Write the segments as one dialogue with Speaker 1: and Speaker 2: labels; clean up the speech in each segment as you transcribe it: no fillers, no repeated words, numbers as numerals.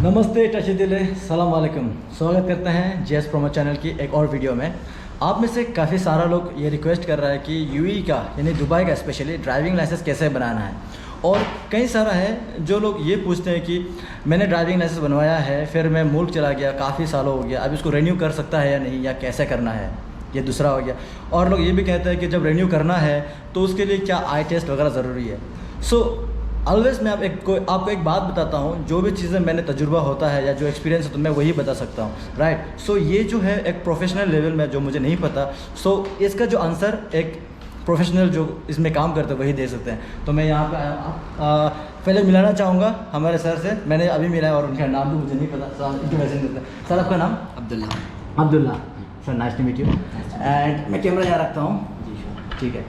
Speaker 1: नमस्ते टशीदिले सलाम वालेकुम। स्वागत करते हैं जेएस प्रोमो चैनल की एक और वीडियो में। आप में से काफ़ी सारा लोग ये रिक्वेस्ट कर रहा है कि यूएई का यानी दुबई का स्पेशली ड्राइविंग लाइसेंस कैसे बनाना है, और कई सारा है जो लोग ये पूछते हैं कि मैंने ड्राइविंग लाइसेंस बनवाया है, फिर मैं मुल्क चला गया, काफ़ी सालों हो गया, अब इसको रिन्यू कर सकता है या नहीं, या कैसे करना है, ये दूसरा हो गया। और लोग ये भी कहते हैं कि जब रिन्यू करना है तो उसके लिए क्या आई टेस्ट वगैरह ज़रूरी है। सो ऑलवेज़ मैं आपको एक बात बताता हूँ, जो भी चीज़ें मैंने तजुर्बा होता है या जो एक्सपीरियंस है तो मैं वही बता सकता हूँ, राइट। सो ये जो है एक प्रोफेशनल लेवल में जो मुझे नहीं पता, सो इसका जो आंसर एक प्रोफेशनल जो इसमें काम करते हैं वही दे सकते हैं। तो मैं यहाँ पे आया पहले मिलाना चाहूँगा हमारे सर से। मैंने अभी मिला है और उनका नाम भी मुझे नहीं पता, सर इंट्रोडक्शन देते हैं। सर आपका नाम? Abdullah sir, nice to meet you. And मैं कैमरा यहाँ रखता हूँ, ठीक है।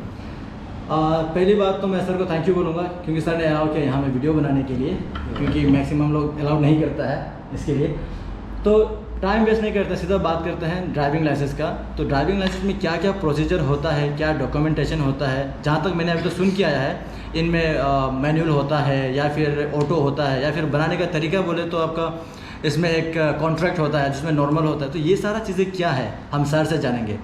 Speaker 1: पहली बात तो मैं सर को थैंक यू बोलूँगा क्योंकि सर ने अलाउ किया यहाँ में वीडियो बनाने के लिए, क्योंकि मैक्सिमम लोग अलाउ नहीं करता है इसके लिए। तो टाइम वेस्ट नहीं करते, सीधा बात करते हैं ड्राइविंग लाइसेंस का। तो ड्राइविंग लाइसेंस में क्या क्या प्रोसीजर होता है, क्या डॉक्यूमेंटेशन होता है, जहाँ तक मैंने अभी तो सुन के आया है इनमें मैनुअल होता है या फिर ऑटो होता है, या फिर बनाने का तरीका बोले तो आपका इसमें एक कॉन्ट्रैक्ट होता है जिसमें नॉर्मल होता है। तो ये सारा चीज़ें क्या है हम सर से जानेंगे।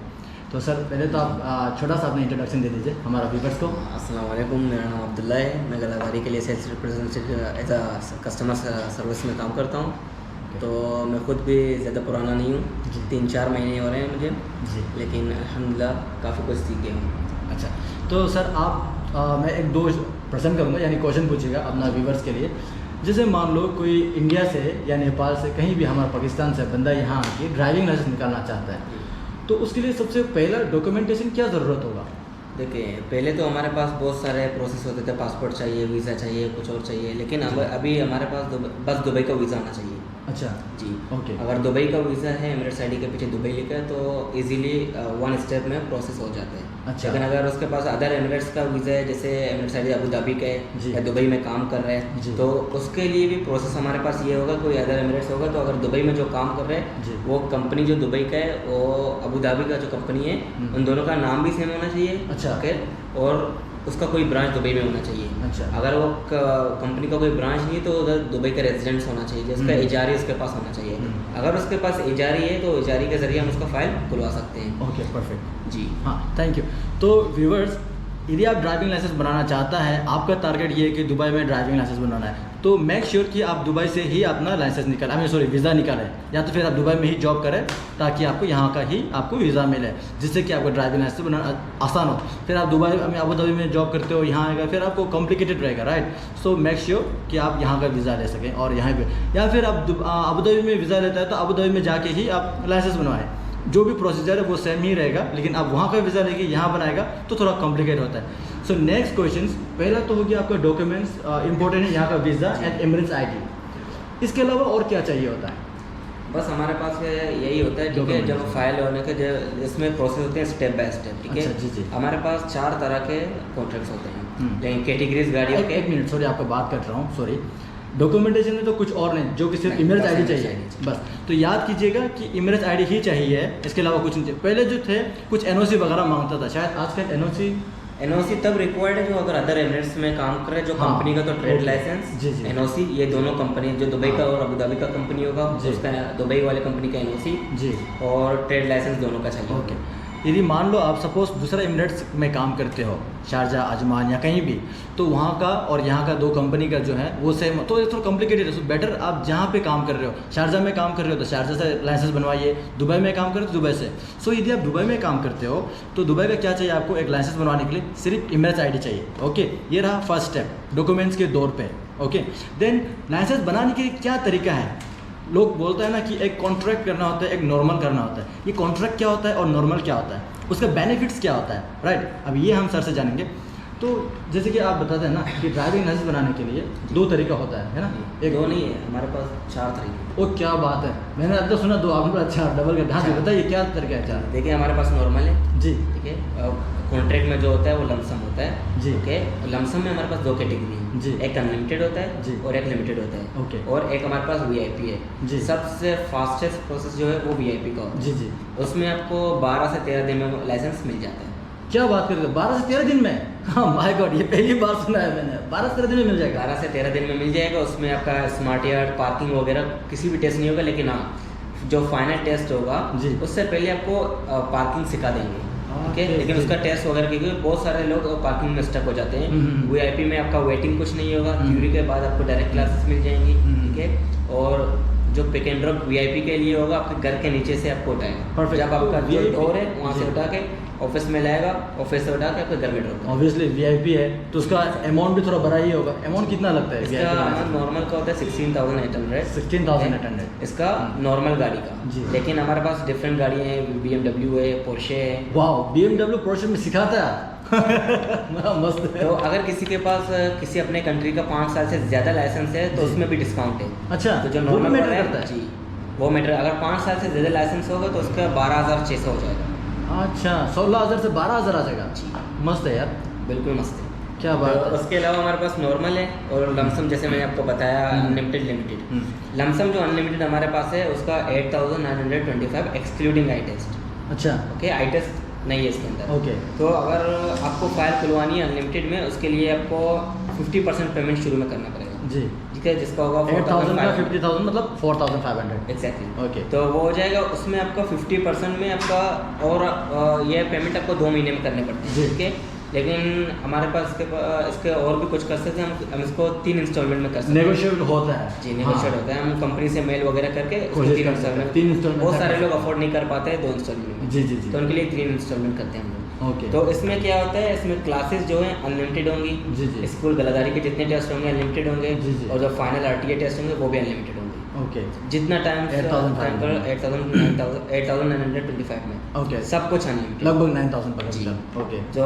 Speaker 1: तो सर पहले तो आप छोटा सा अपना इंट्रोडक्शन दे दीजिए हमारा व्यूअर्स को।
Speaker 2: अस्सलाम वालेकुम, मेरा नाम अब्दुल्ला है। मैं गलादारी के लिए sales representative as a customer service में काम करता हूँ। तो मैं खुद भी ज़्यादा पुराना नहीं हूँ, 3-4 महीने हो रहे हैं मुझे जी, लेकिन अल्हम्दुलिल्लाह काफ़ी कुछ सीख गया हूँ।
Speaker 1: अच्छा, तो सर आप मैं एक दो प्रश्न करूँगा, यानी क्वेश्चन पूछिएगा अपना व्यूवर्स के लिए। जैसे मान लो कोई इंडिया से या नेपाल से, कहीं भी हमारा पाकिस्तान से बंदा यहाँ आके ड्राइविंग लाइसेंस निकालना चाहता है, तो उसके लिए सबसे पहला डॉक्यूमेंटेशन क्या ज़रूरत होगा?
Speaker 2: देखिए, पहले तो हमारे पास बहुत सारे प्रोसेस होते थे, पासपोर्ट चाहिए, वीज़ा चाहिए, कुछ और चाहिए, लेकिन अब अभी हमारे पास बस दुबई का वीज़ा आना चाहिए।
Speaker 1: अच्छा
Speaker 2: जी,
Speaker 1: ओके।
Speaker 2: अगर दुबई का वीज़ा है, एमिरेट्स आईडी के पीछे दुबई लिखा है, तो इजीली 1 स्टेप में प्रोसेस हो जाता है।
Speaker 1: अच्छा,
Speaker 2: लेकिन अगर उसके पास अदर एमिरेट्स का वीज़ा है, जैसे एमिरेट्स आईडी अबू धाबी का है या दुबई में काम कर रहे हैं, तो उसके लिए भी प्रोसेस हमारे पास ये होगा, कोई अदर एमिरेट्स होगा तो अगर दुबई में जो काम कर रहे हैं वो कंपनी जो दुबई का है, वो अबू धाबी का जो कंपनी है, उन दोनों का नाम भी सेम होना चाहिए।
Speaker 1: अच्छा,
Speaker 2: ओके, और उसका कोई ब्रांच दुबई में होना चाहिए।
Speaker 1: अच्छा,
Speaker 2: अगर वो कंपनी का कोई ब्रांच नहीं है तो उधर दुबई का रेजिडेंस होना चाहिए, जिसका एजारी उसके पास होना चाहिए। अगर उसके पास एजारी है तो एजारी के ज़रिए हम उसका फ़ाइल खुलवा सकते हैं।
Speaker 1: ओके, परफेक्ट
Speaker 2: जी
Speaker 1: हाँ, थैंक यू। तो व्यूवर्स, यदि आप ड्राइविंग लाइसेंस बनाना चाहता है, आपका टारगेट ये है कि दुबई में ड्राइविंग लाइसेंस बनाना है, तो मेक श्योर कि आप दुबई से ही अपना लाइसेंस वीज़ा निकालें, या तो फिर आप दुबई में ही जॉब करें ताकि आपको यहाँ का ही आपको वीज़ा मिले, जिससे कि आपको ड्राइविंग लाइसेंस बनाना आसान हो। फिर आप दुबई में अबू धाबी में जॉब करते हो, यहाँ आएगा, फिर आपको कॉम्प्लिकेटेड रहेगा, राइट। सो मेक श्योर कि आप यहाँ का वीज़ा ले सकें और यहाँ पे, या फिर आप अबू धाबी में वीज़ा लेता है तो अबू धाबी में जाके ही आप लाइसेंस बनवाएं। जो भी प्रोसीजर है वो सेम ही रहेगा, लेकिन आप वहाँ का वीज़ा लेके यहाँ बनाएगा तो थोड़ा कॉम्प्लिकेट होता है। सो नेक्स्ट क्वेश्चन, पहला तो हो गया आपका डॉक्यूमेंट्स इंपॉर्टेंट है, यहाँ का वीज़ा एंड एमिरेट्स आईडी। इसके अलावा और क्या चाहिए होता है?
Speaker 2: बस हमारे पास यही होता है, ठीक है। जब फाइल होने के इसमें प्रोसेस होते हैं स्टेप बाय स्टेप, ठीक है।
Speaker 1: अच्छा, जी जी।
Speaker 2: हमारे पास 4 तरह के कॉन्ट्रैक्ट्स होते हैं, लेकिन कैटेगरीज गाड़ियों के।
Speaker 1: एक मिनट, सॉरी आपको बात कर रहा हूँ, सॉरी। डॉक्यूमेंटेशन में तो कुछ और नहीं, जो कि सिर्फ इमेज आईडी चाहिए बस। तो याद कीजिएगा कि इमेज आईडी ही चाहिए, इसके अलावा कुछ नहीं चाहिए। पहले जो थे कुछ एनओसी वगैरह मांगता था, शायद आजकल
Speaker 2: एनओसी तब रिक्वायर्ड है जो अगर अदर एमिरेट्स में काम कर रहे हैं, जो कंपनी का तो ट्रेड लाइसेंस, एनओसी, ये दोनों कंपनी, जो दुबई का और अबू धाबी का कंपनी होगा उसका दुबई वाले कंपनी का एनओसी जी, और ट्रेड लाइसेंस दोनों का चाहिए।
Speaker 1: ओके। यदि मान लो आप सपोज दूसरा एमिरेट्स में काम करते हो, शारजा, अजमान या कहीं भी, तो वहाँ का और यहाँ का दो कंपनी का जो है वो सेम, तो ये थोड़ा कॉम्प्लिकेटेड है। सो बेटर आप जहाँ पे काम कर रहे हो, शारजा में काम कर रहे हो तो शारजा से लाइसेंस बनवाइए, दुबई में काम कर रहे हो तो दुबई से। सो यदि आप दुबई में काम करते हो तो दुबई का क्या चाहिए आपको, एक लाइसेंस बनवाने के लिए सिर्फ इमेज आईडी चाहिए। ओके, ये रहा फर्स्ट स्टेप डॉक्यूमेंट्स के दौर पे। ओके, देन लाइसेंस बनाने के क्या तरीका है? लोग बोलते हैं ना कि एक कॉन्ट्रैक्ट करना होता है, एक नॉर्मल करना होता है। ये कॉन्ट्रैक्ट क्या होता है और नॉर्मल क्या होता है, उसका बेनिफिट्स क्या होता है, राइट। अब ये हम सर से जानेंगे। तो जैसे कि आप बताते हैं ना कि ड्राइविंग लाइसेंस बनाने के लिए 2 तरीका होता है ना?
Speaker 2: एक दो नहीं है, हमारे पास 4 तरीके।
Speaker 1: ओ क्या बात है, मैंने अब तो सुना 2, आपने अच्छा डबल कर। हाँ, बताइए क्या तरीका है? 4
Speaker 2: देखिए, हमारे पास नॉर्मल है
Speaker 1: जी,
Speaker 2: ठीक है। कॉन्ट्रैक्ट में जो होता है वो लमसम होता है जी, ओके। लमसम में हमारे पास 2 कैटेगरी है जी, एक अनलिमिटेड होता है जी, और एक लिमिटेड होता है, ओके। और एक हमारे पास वीआईपी है जी। सबसे फास्टेस्ट प्रोसेस जो है वो वीआईपी का होता है जी जी। उसमें आपको 12 से 13 दिन में लाइसेंस मिल जाता है।
Speaker 1: क्या बात करते हो, 12 से 13 दिन में? हाँ माय गॉड, ये पहली बार सुना है मैंने। 12 से 13 दिन में मिल जाएगा?
Speaker 2: 12 से 13 दिन में मिल जाएगा। उसमें आपका स्मार्ट यार्ड, पार्किंग वगैरह किसी भी टेस्ट नहीं होगा, लेकिन हाँ जो फाइनल टेस्ट होगा उससे पहले आपको पार्किंग सिखा देंगे, ठीक है। लेकिन उसका टेस्ट वगैरह क्योंकि बहुत सारे लोग पार्किंग में स्टक हो जाते हैं। वीआईपी में आपका वेटिंग कुछ नहीं होगा, थ्योरी के बाद आपको डायरेक्ट क्लासेस मिल जाएंगी, ठीक है। और जो पिक एंड ड्रॉप वीआईपी के लिए होगा, आपके घर के नीचे से आपको उठाएगा। जब आपका जो डोर है वहाँ से उठा के ऑफिस में लाएगा, ऑफिस से उठा के आपके घर में ड्रॉप।
Speaker 1: ऑब्वियसली वीआईपी है तो उसका अमाउंट भी थोड़ा बड़ा ही होगा। अमाउंट कितना लगता है?
Speaker 2: इसका अमाउंट नॉर्मल का होता है 16,800।
Speaker 1: 16,800
Speaker 2: इसका नॉर्मल गाड़ी का। लेकिन हमारे पास डिफरेंट गाड़ियाँ हैं, BMW है, पोर्शे है।
Speaker 1: वाह, BMW पोर्शे में सिखाता है मस्त है।
Speaker 2: तो अगर किसी के पास किसी अपने कंट्री का 5 साल से ज़्यादा लाइसेंस है तो उसमें भी डिस्काउंट है।
Speaker 1: अच्छा,
Speaker 2: तो जो नॉर्मल मैटर करता है जी, वो मैटर अगर 5 साल से ज़्यादा लाइसेंस होगा तो उसका 12,600 हो जाएगा।
Speaker 1: अच्छा, 16,000 से 12,000 आ जाएगा। मस्त है यार,
Speaker 2: बिल्कुल मस्त है।
Speaker 1: क्या बात है।
Speaker 2: उसके अलावा हमारे पास नॉर्मल है और लमसम, जैसे मैंने आपको बताया अनलिमिटेड लिमिटेड। लमसम जो अनलिमिटेड हमारे पास है उसका 8,925 एक्सक्लूडिंग आई टेस्ट।
Speaker 1: अच्छा,
Speaker 2: ओके, आई टेस्ट नहीं है इसके अंदर।
Speaker 1: ओके।
Speaker 2: तो अगर आपको फाइल खुलवानी है अनलिमिटेड में, उसके लिए आपको 50% पेमेंट शुरू में करना पड़ेगा
Speaker 1: जी,
Speaker 2: ठीक है, जिसका होगा
Speaker 1: 8,000 का 50,000 मतलब 4,500।
Speaker 2: एग्जैक्टली।
Speaker 1: ओके,
Speaker 2: तो वो हो जाएगा। उसमें आपका 50% में आपका और ये पेमेंट आपको 2 महीने में करनी पड़ती है, ठीक है। लेकिन हमारे पास इसके और भी कुछ कर सकते हैं हम इसको 3 इंस्टॉलमेंट में कर सकते हैं।
Speaker 1: नेगोशिएबल होता है
Speaker 2: जी, नेगोशिएट होता है। हम कंपनी से मेल वगैरह करके उसको 3 इंस्टॉलमेंट, बहुत सारे लोग अफोर्ड नहीं कर पाते हैं 2 इंस्टॉलमेंट में।
Speaker 1: जी जी जी।
Speaker 2: तो उनके लिए 3 इंस्टॉलमेंट करते हैं हम लोग।
Speaker 1: ओके।
Speaker 2: तो इसमें क्या होता है, इसमें क्लासेस जो हैं अनलिमिटेड होंगी।
Speaker 1: जी जी।
Speaker 2: स्कूल गलादारी के जितने टेस्ट होंगे अनलिमिटेड होंगे।
Speaker 1: जी जी।
Speaker 2: और जो फाइनल RTA टेस्ट होंगे वो भी अनलिमिटेड होंगे।
Speaker 1: ओके।
Speaker 2: जितना टाइम 8,925 में।
Speaker 1: ओके,
Speaker 2: सब कुछ अनलिमिटेड,
Speaker 1: लगभग 9,000 पर।
Speaker 2: जी।
Speaker 1: ओके।
Speaker 2: जो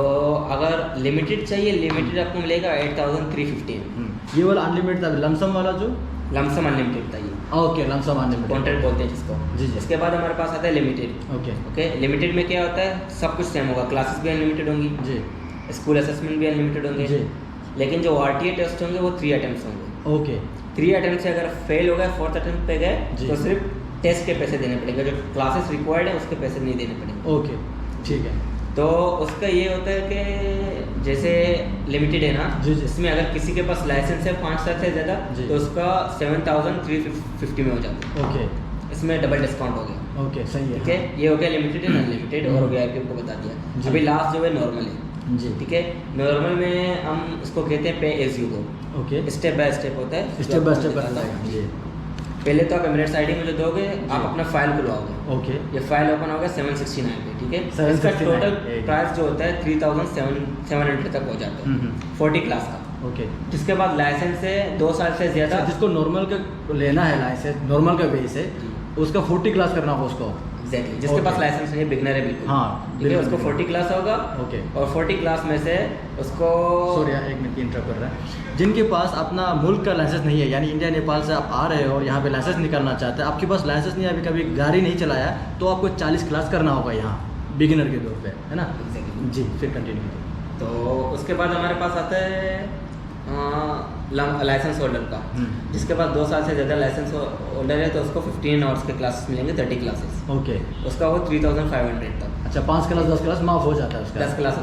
Speaker 2: अगर लिमिटेड चाहिए, लिमिटेड आपको मिलेगा 8,350 में।
Speaker 1: ये वाला अनलिमिटेड था, लमसम वाला जो
Speaker 2: लमसम अनलिमिटेड था ये।
Speaker 1: ओके, लमसम अनलिमिटेड
Speaker 2: कॉन्ट्रैक्ट बोलते हैं जिसको।
Speaker 1: जी जी।
Speaker 2: इसके बाद हमारे पास आता है लिमिटेड।
Speaker 1: ओके
Speaker 2: ओके, लिमिटेड में क्या होता है, सब कुछ सेम होगा। क्लासेस भी अनलिमिटेड होंगी
Speaker 1: जी,
Speaker 2: स्कूल असेसमेंट भी अनलिमिटेड होंगे
Speaker 1: जी।
Speaker 2: लेकिन जो RTA टेस्ट होंगे वो 3 अटेम्प्ट होंगे।
Speaker 1: ओके।
Speaker 2: 3 अटेम्प्ट से अगर फेल हो गए, 4th अटेम्प्ट पे गए
Speaker 1: जी।
Speaker 2: तो सिर्फ टेस्ट के पैसे देने पड़ेंगे, जो क्लासेस रिक्वायर्ड है उसके पैसे नहीं देने पड़ेंगे।
Speaker 1: ओके, ठीक है।
Speaker 2: तो उसका ये होता है कि जैसे लिमिटेड है ना,
Speaker 1: जी जी।
Speaker 2: इसमें अगर किसी के पास लाइसेंस है 5 साल से ज़्यादा
Speaker 1: जी।
Speaker 2: तो उसका 7,350 में हो जाता है।
Speaker 1: ओके
Speaker 2: इसमें डबल डिस्काउंट हो गया,
Speaker 1: ओके, सही
Speaker 2: ठीक
Speaker 1: है।
Speaker 2: है। ये हो गया लिमिटेड एंड अनलिमिटेड और VIP को बता दिया।
Speaker 1: जी।
Speaker 2: अभी लास्ट जो है नॉर्मल है,
Speaker 1: जी,
Speaker 2: ठीक है। नॉर्मल में हम इसको कहते हैं pay as you go.
Speaker 1: Okay.
Speaker 2: Step by step होता है,
Speaker 1: स्टेप बाय
Speaker 2: जो
Speaker 1: स्टेप
Speaker 2: आपको
Speaker 1: बताएगा जी।
Speaker 2: पहले तो आप एमिरेट्स ID में जो दोगे, आप अपना फाइल खुलवाओगे।
Speaker 1: ओके।
Speaker 2: ये फाइल ओपन होगा 769 पे, ठीक है।
Speaker 1: 769
Speaker 2: इसका टोटल
Speaker 1: एक।
Speaker 2: प्राइस जो होता है 3,700 तक हो जाता है 40 क्लास का।
Speaker 1: ओके।
Speaker 2: जिसके बाद लाइसेंस है 2 साल से ज़्यादा।
Speaker 1: जिसको नॉर्मल का लेना है लाइसेंस, नॉर्मल का बेस है, उसका 40 क्लास करना होगा उसको।
Speaker 2: एग्जैक्टली, जिसके
Speaker 1: Okay.
Speaker 2: पास लाइसेंस नहीं है, बिगनर है बिल्कुल,
Speaker 1: हाँ,
Speaker 2: ठीक है।
Speaker 1: बिल्कुल,
Speaker 2: उसको
Speaker 1: बिल्कुल।
Speaker 2: 40 क्लास होगा।
Speaker 1: ओके।
Speaker 2: और 40 क्लास में से उसको
Speaker 1: सॉरी यार, एक मिनट इंटरप्ट कर रहा है। जिनके पास अपना मुल्क का लाइसेंस नहीं है, यानी इंडिया नेपाल से आप आ रहे हो और यहाँ पे लाइसेंस निकालना चाहते हैं, आपके पास लाइसेंस नहीं है, अभी कभी गाड़ी नहीं चलाया, तो आपको 40 क्लास करना होगा यहाँ बिगिनर के तौर पे, है ना।
Speaker 2: Exactly.
Speaker 1: जी, फिर कंटिन्यू कीजिए।
Speaker 2: तो उसके बाद हमारे पास आता है लाइसेंस होल्डर का, जिसके पास 2 साल से ज़्यादा लाइसेंस होल्डर है तो उसको 15 आवर्स के क्लासेस मिलेंगे, 30 क्लासेस।
Speaker 1: ओके।
Speaker 2: उसका वो 3,500 तक।
Speaker 1: अच्छा, 5 क्लास 10 क्लास माफ़ हो जाता है उसका।
Speaker 2: 10 क्लास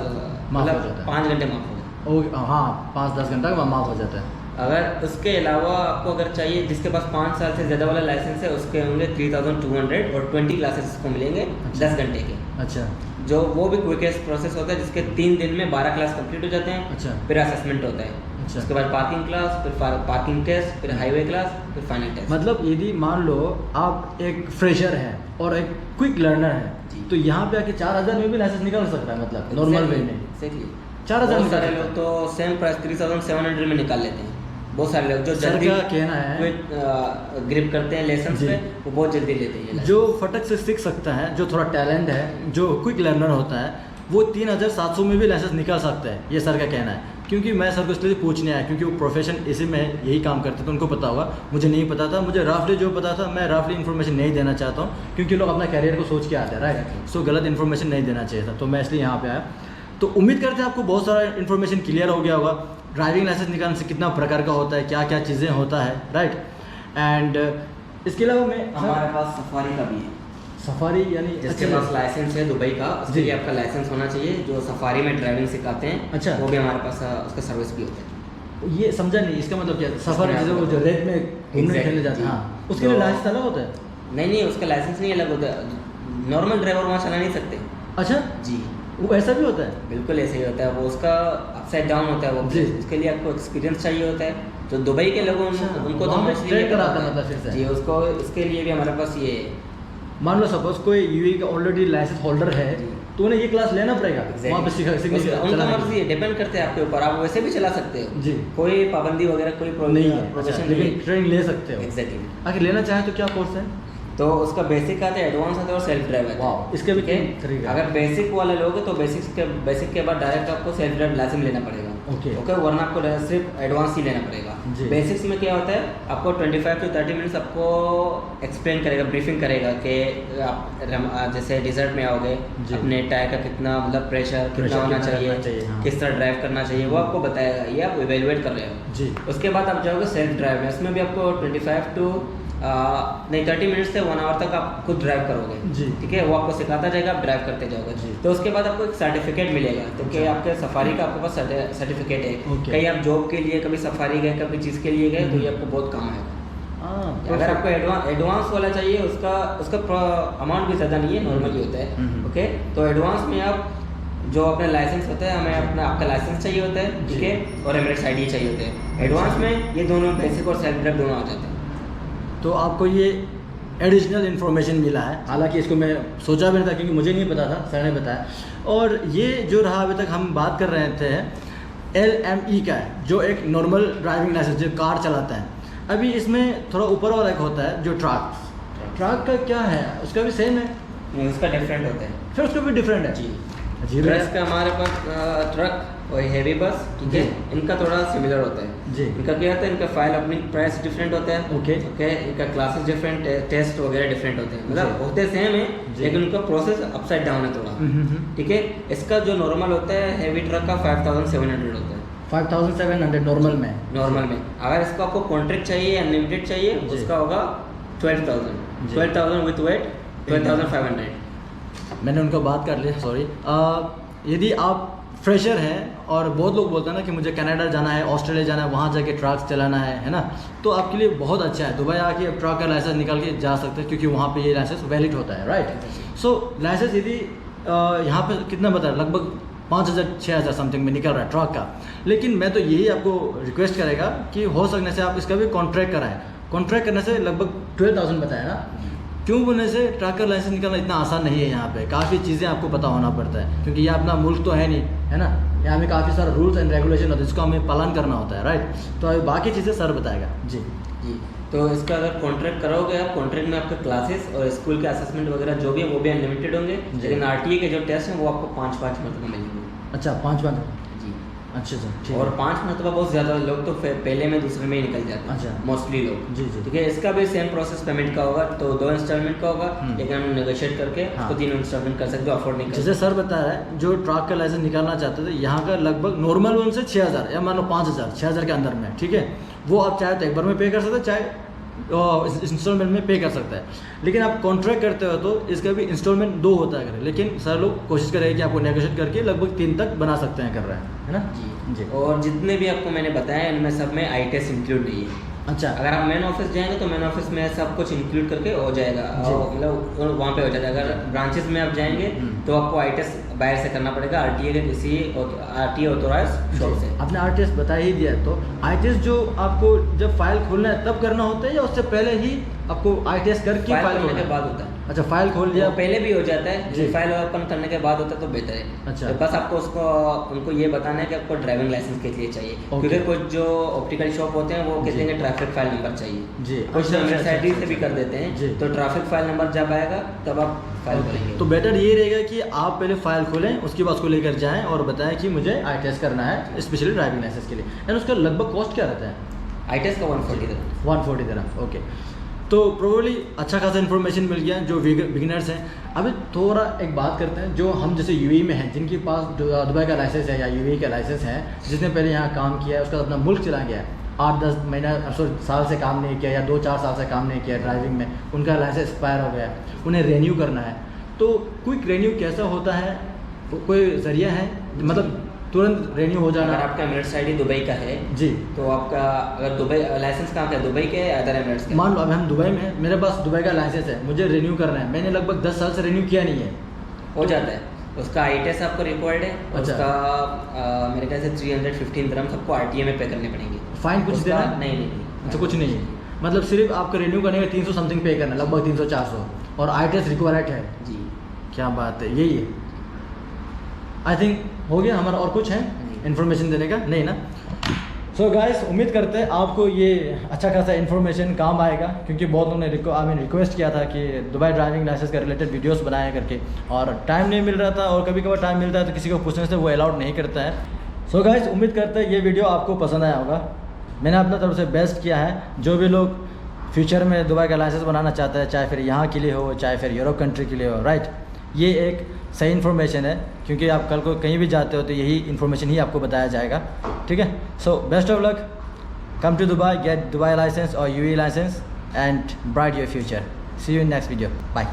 Speaker 1: माफ हो जाता है।
Speaker 2: 5 घंटे माफ हो गए।
Speaker 1: ओ हाँ, 5-10 घंटा का माफ़ हो जाता है।
Speaker 2: अगर उसके अलावा आपको अगर चाहिए, जिसके पास 5 साल से ज़्यादा वाला लाइसेंस है, उसके होंगे 3,200 और 20 क्लासेस को मिलेंगे 10 घंटे के।
Speaker 1: अच्छा
Speaker 2: जो वो भी क्विकेस्ट प्रोसेस होता है, जिसके 3 दिन में 12 क्लास कंप्लीट हो जाते हैं।
Speaker 1: अच्छा।
Speaker 2: फिर असेसमेंट होता है,
Speaker 1: अच्छा।
Speaker 2: उसके बाद पार्किंग क्लास, फिर पार्किंग टेस्ट, फिर हाईवे क्लास, फिर फाइनल टेस्ट।
Speaker 1: मतलब यदि मान लो आप एक फ्रेशर हैं और एक क्विक लर्नर है, तो यहाँ पे आके 4,000 में भी लाइसेंस निकाल सकता है, मतलब नॉर्मल वे में।
Speaker 2: एग्जैक्टली,
Speaker 1: 4,000
Speaker 2: बहुत सारे लोग तो सेम प्राइस 3,700 में निकाल लेते हैं। बहुत सारे लोग जो
Speaker 1: सर
Speaker 2: जल्दी
Speaker 1: का कहना है
Speaker 2: ग्रिप करते हैं लेसन
Speaker 1: जी।
Speaker 2: पे, वो बहुत जल्दी लेते हैं ये
Speaker 1: जो फटक से सीख सकता है, जो थोड़ा टैलेंट है, जो क्विक लर्नर होता है, वो 3,700 में भी लाइसेंस निकाल सकता है, ये सर का कहना है। क्योंकि मैं सर को इसलिए पूछने आया क्योंकि वो प्रोफेशन इसी में यही काम करते थे, उनको पता होगा, मुझे नहीं पता था। मुझे रफली जो पता था, मैं रफली इन्फॉर्मेशन नहीं देना चाहता हूँ, क्योंकि लोग अपना कैरियर को सोच के आते हैं, राइट। सो गलत इन्फॉर्मेशन नहीं देना चाहिए था, तो मैं इसलिए यहाँ पे आया। तो उम्मीद करते हैं आपको बहुत सारा इन्फॉर्मेशन क्लियर हो गया होगा। ड्राइविंग लाइसेंस निकालने से कितना प्रकार का होता है, क्या क्या चीज़ें होता है, राइट। एंड इसके अलावा मैं
Speaker 2: हमारे पास सफारी का भी है।
Speaker 1: सफारी यानी
Speaker 2: जिसके पास लाइसेंस है दुबई का, उसके लिए आपका लाइसेंस होना चाहिए। जो सफारी में ड्राइविंग सिखाते हैं,
Speaker 1: अच्छा,
Speaker 2: वो भी हमारे पास उसका सर्विस भी होता है।
Speaker 1: ये समझा नहीं, इसका मतलब क्या? सफारी जैसे वो जो रेत में घूमने खेलने जाते हैं, हाँ, उसके लिए लाइसेंस अलग होता है?
Speaker 2: नहीं, उसका लाइसेंस नहीं अलग होता है। नॉर्मल ड्राइवर वहाँ चला नहीं सकते।
Speaker 1: अच्छा
Speaker 2: जी,
Speaker 1: वो ऐसा भी होता है?
Speaker 2: बिल्कुल ऐसे ही होता है। वो उसका अपसाइड डाउन होता है वो, उसके लिए आपको एक्सपीरियंस चाहिए होता है। तो दुबई के लोगों उनको तो हम
Speaker 1: ट्रेन कराते हैं मतलब फिर से?
Speaker 2: जी, उसको इसके लिए भी हमारे पास ये
Speaker 1: मान लो सपोज कोई यूएई का ऑलरेडी लाइसेंस होल्डर है, तो उन्हें ये क्लास लेना पड़ेगा वहाँ पे
Speaker 2: उनका मर्जी है, डिपेंड करते हैं आपके ऊपर। आप वैसे भी चला सकते हो जी, कोई पाबंदी वगैरह कोई प्रॉब्लम
Speaker 1: नहीं है, प्रोफेशन लेकिन ट्रेनिंग ले सकते हो।
Speaker 2: एग्जैक्टली।
Speaker 1: अगर लेना चाहें तो क्या कोर्स है?
Speaker 2: तो उसका बेसिक आता है, एडवांस आता है और सेल्फ ड्राइव आता है।
Speaker 1: इसके भी तरीका,
Speaker 2: अगर बेसिक वाला लोगे तो बेसिक के बाद डायरेक्ट आपको सेल्फ ड्राइव लाइसेंस लेना पड़ेगा। ओके, वरना आपको सिर्फ एडवांस ही लेना पड़ेगा। बेसिक्स में क्या होता है, आपको 25 to 30 मिनट्स आपको एक्सप्लेन करेगा, ब्रीफिंग करेगा कि आप जैसे डिजर्ट में आओगे, अपने टायर का कितना मतलब प्रेशर कितना होना चाहिए, किस तरह ड्राइव करना चाहिए, वो आपको बताएगा। ये आप इवेलुएट कर रहे हो जी। उसके बाद आप जाओगे सेल्फ ड्राइव में, उसमें भी आपको 25 to 30 मिनट्स से 1 आवर तक आप खुद ड्राइव करोगे जी, ठीक है। वो आपको सिखाता जाएगा, आप ड्राइव करते जाओगे जी। तो उसके बाद आपको एक सर्टिफिकेट मिलेगा, तो कि आपके सफारी का आपके पास सर्टिफिकेट है। कहीं आप जॉब के लिए कभी सफारी गए, कभी चीज़ के लिए गए, तो ये आपको बहुत काम आएगा। अगर आपको एडवांस वाला चाहिए, उसका अमाउंट भी ज़्यादा नहीं है, नॉर्मली होता है। ओके, तो एडवांस में आप जो अपना लाइसेंस होता है, हमें आपका लाइसेंस चाहिए होता है, ठीक है, और एमिरेट्स आईडी चाहिए होते हैं। एडवांस में ये दोनों बेसिक और सेल्फ ड्राइव दोनों आ जाते हैं।
Speaker 1: तो आपको ये एडिशनल इन्फॉर्मेशन मिला है, हालांकि इसको मैं सोचा भी नहीं था क्योंकि मुझे नहीं पता था, सर ने बताया। और ये जो रहा अभी तक हम बात कर रहे थे LME का है, जो एक नॉर्मल ड्राइविंग लाइसेंस जो कार चलाता है। अभी इसमें थोड़ा ऊपर वाला एक होता है जो ट्रक का क्या है, उसका भी सेम है?
Speaker 2: नहीं, उसका डिफरेंट होता है।
Speaker 1: फिर उसका भी डिफरेंट है
Speaker 2: जी। बस का हमारे पास ट्रक और हेवी बस, ठीक है, इनका थोड़ा सिमिलर होता है जी। इनका क्या होता है, इनका फाइल ओपनिंग प्राइस डिफरेंट होता है। ओके, इनका क्लासेस डिफरेंट, टेस्ट वगैरह डिफरेंट होते हैं, मतलब होते सेम है लेकिन उनका प्रोसेस अपसाइड डाउन है थोड़ा, ठीक है। इसका जो नॉर्मल होता है हेवी ट्रक का 5700 होता है।
Speaker 1: 5700 नॉर्मल में।
Speaker 2: अगर इसको आपको कॉन्ट्रैक्ट चाहिए, अनलिमिटेड चाहिए, उसका होगा 12,000 विथ वेट 12,500।
Speaker 1: मैंने उनको बात कर ली, सॉरी। यदि आप फ्रेशर हैं और बहुत लोग बोलते हैं ना कि मुझे कनाडा जाना है, ऑस्ट्रेलिया जाना है, वहाँ जाके ट्रक्स चलाना है ना, तो आपके लिए बहुत अच्छा है। दुबई आके आप ट्रक का लाइसेंस निकाल के जा सकते हैं क्योंकि वहाँ पे ये लाइसेंस वैलिड होता है, राइट। सो लाइसेंस यदि यहाँ पे कितना बता रहा है, लगभग 5,000-6,000 समथिंग में निकल रहा है ट्रक का। लेकिन मैं तो यही आपको रिक्वेस्ट करेगा कि हो सकने से आप इसका भी कॉन्ट्रैक्ट कराएं। कॉन्ट्रैक्ट करने से लगभग 12,000 बताया ना, क्यों बोलने से ट्रक का लाइसेंस निकालना इतना आसान नहीं है। यहाँ पे काफ़ी चीज़ें आपको पता होना पड़ता है क्योंकि ये अपना मुल्क तो है नहीं, है ना। यहाँ में काफ़ी सारा रूल्स एंड रेगुलेशन होता है जिसको हमें पालन करना होता है, राइट। तो अभी बाकी चीज़ें सर बताएगा जी।
Speaker 2: तो इसका अगर कॉन्ट्रैक्ट करोगे आप, कॉन्ट्रैक्ट में आपके क्लासेस और स्कूल के असेसमेंट वगैरह जो भी है वो भी अनलिमिटेड होंगे, लेकिन RTA के जो टेस्ट हैं वो आपको 5-5 मरतबा मिलेंगे।
Speaker 1: अच्छा, 5 जी, अच्छा।
Speaker 2: और 5 मरतबा बहुत ज़्यादा, लोग तो पहले में दूसरे में ही निकल जाते हैं। अच्छा, मोस्टली लोग जी। ठीक है, इसका भी सेम प्रोसेस पेमेंट का होगा, तो 2 इंस्टॉलमेंट का होगा, लेकिन हम नेगोशिएट करके उसको 3 इंस्टॉलमेंट कर सकते हो, अफोर्ड नहीं कर।
Speaker 1: जैसे सर बता रहा है, जो ट्रक का लाइसेंस निकालना चाहते थे, यहाँ का लगभग नॉर्मल उनसे 6,000 या मान लो 5,000, 6,000 के अंदर में, ठीक है। वो आप चाहे तो एक बार में पे कर सकते हैं, चाहे इंस्टॉलमेंट में पे कर सकता है। लेकिन आप कॉन्ट्रैक्ट करते हो तो इसका भी इंस्टॉलमेंट 2 होता है। लेकिन सर लोग कोशिश करेंगे कि आपको नेगोशिएट करके लगभग 3 तक बना सकते हैं, कर रहे हैं, है ना जी।
Speaker 2: और जितने भी आपको मैंने बताया इनमें सब में आई टेस्ट इंक्लूड नहीं है।
Speaker 1: अच्छा,
Speaker 2: अगर आप मेन ऑफिस जाएंगे तो मेन ऑफिस में सब कुछ इंक्लूड करके हो जाएगा, मतलब वहाँ पे हो जाता है। अगर ब्रांचेस में आप जाएंगे तो आपको आई टेस्ट बाहर से करना पड़ेगा, RTA के किसी RTA ऑथोराइज्ड शॉप से।
Speaker 1: आपने RTS बता ही दिया, तो ITS जो आपको जब फाइल खोलना है तब करना होता है या उससे पहले ही आपको ITS करके फाइल
Speaker 2: खोलने के बाद होता है?
Speaker 1: अच्छा, फाइल खोल लिया
Speaker 2: पहले भी हो जाता है जी, फाइल ओपन करने के बाद होता है तो बेहतर है। अच्छा, तो बस आपको उनको ये बताना है कि आपको ड्राइविंग लाइसेंस के लिए चाहिए, क्योंकि कुछ जो ऑप्टिकल शॉप होते हैं वो कहते हैं कि ट्रैफिक फाइल नंबर चाहिए जी, कुछ एमिरेट्स आईडी से भी कर देते हैं, तो ट्रैफिक फाइल नंबर जब आएगा तब आप फाइल खोलेंगे।
Speaker 1: तो बेटर ये रहेगा कि आप पहले फाइल खोलें, उसके बाद उसको लेकर जाएं और बताएं कि मुझे ITS करना है स्पेशली ड्राइविंग लाइसेंस के लिए। एंड उसका लगभग कॉस्ट क्या रहता है?
Speaker 2: ITS का 140
Speaker 1: dirham। ओके, तो प्रोबेबली अच्छा खासा इन्फॉर्मेशन मिल गया जो बिगिनर्स हैं। अभी थोड़ा एक बात करते हैं जो हम जैसे UAE में हैं, जिनके पास दुबई का लाइसेंस है या UAE का लाइसेंस है, जिसने पहले यहाँ काम किया है, उसका अपना मुल्क चला गया है, 8-10 महीना साल से काम नहीं किया या 2-4 साल से काम नहीं किया ड्राइविंग में, उनका लाइसेंस एक्सपायर हो गया, उन्हें रेन्यू करना है, तो क्विक रेन्यू कैसा होता है? कोई ज़रिया है मतलब तुरंत रेन्यू हो जाना?
Speaker 2: अगर आपका एमिरेट्स आईडी दुबई का है
Speaker 1: जी,
Speaker 2: तो आपका अगर दुबई लाइसेंस कहाँ का है, दुबई के या अदर एमिरेट्स का?
Speaker 1: मान लो अब हम दुबई में हैं, मेरे पास दुबई का लाइसेंस है, मुझे रेन्यू करना है, मैंने लगभग 10 साल से रेन्यू किया नहीं है।
Speaker 2: हो जाता है, उसका ITS आपको रिक्वायर्ड है,
Speaker 1: अच्छा।
Speaker 2: उसका मेरे ख्याल से 315 dirhams आपको RTA में पे करने पड़ेंगे।
Speaker 1: फाइन कुछ
Speaker 2: उसका
Speaker 1: देना?
Speaker 2: नहीं
Speaker 1: अच्छा, कुछ नहीं है, मतलब सिर्फ आपको रेन्यू करने का 300 समथिंग पे करना, लगभग 300-400, और ITS रिक्वायर्ड है।
Speaker 2: जी।
Speaker 1: क्या बात है, यही है। आई थिंक हो गया हमारा, और कुछ है इन्फॉर्मेशन देने का? नहीं ना। सो गाइस, उम्मीद करते हैं आपको ये अच्छा खासा इन्फॉर्मेशन काम आएगा, क्योंकि बहुत लोगों ने रिक्वेस्ट किया था कि दुबई ड्राइविंग लाइसेंस का रिलेटेड वीडियोस बनाया करके, और टाइम नहीं मिल रहा था, और कभी कभार टाइम मिलता है तो किसी को पूछने से वो अलाउड नहीं करता है। सो गाइस, उम्मीद करते हैं ये वीडियो आपको पसंद आया होगा। मैंने अपना तरफ से बेस्ट किया है। जो भी लोग फ्यूचर में दुबई का लाइसेंस बनाना चाहते हैं, चाहे फिर यहाँ के लिए हो, चाहे फिर यूरोप कंट्री के लिए हो, राइट, ये एक सही इन्फॉर्मेशन है, क्योंकि आप कल को कहीं भी जाते हो तो यही इन्फॉर्मेशन ही आपको बताया जाएगा। ठीक है, so best of luck, come to Dubai, get Dubai license और UAE license and bright your future. See you in next video, bye.